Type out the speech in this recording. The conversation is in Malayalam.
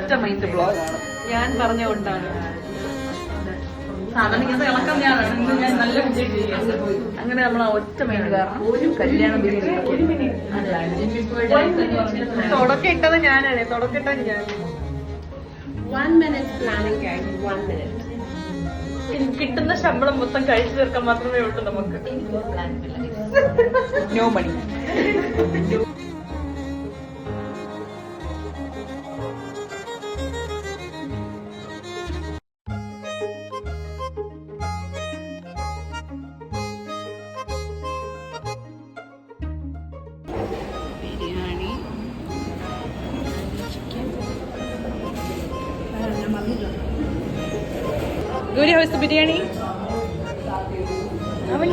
ഒറ്റ മൈൻഡ് ബ്ലോഗാണ്. ഞാൻ പറഞ്ഞുകൊണ്ടാണ് സാധാരണ ഇങ്ങനത്തെ ഇളക്കം ഞാൻ നല്ല അങ്ങനെ നമ്മൾ ആ ഒറ്റ മൈൻഡ് കാരണം കല്യാണം തുടക്കം ഇട്ടത് ഞാനാണ്. തുടക്കം ഞാൻ 1 minute planning guys, 1 minute. കിട്ടുന്ന ശമ്പളം മൊത്തം കഴിച്ചു തീർക്കാൻ മാത്രമേ ഉള്ളൂ നമുക്ക്. No money. Biryani, Gauri, house biryani. അവൻ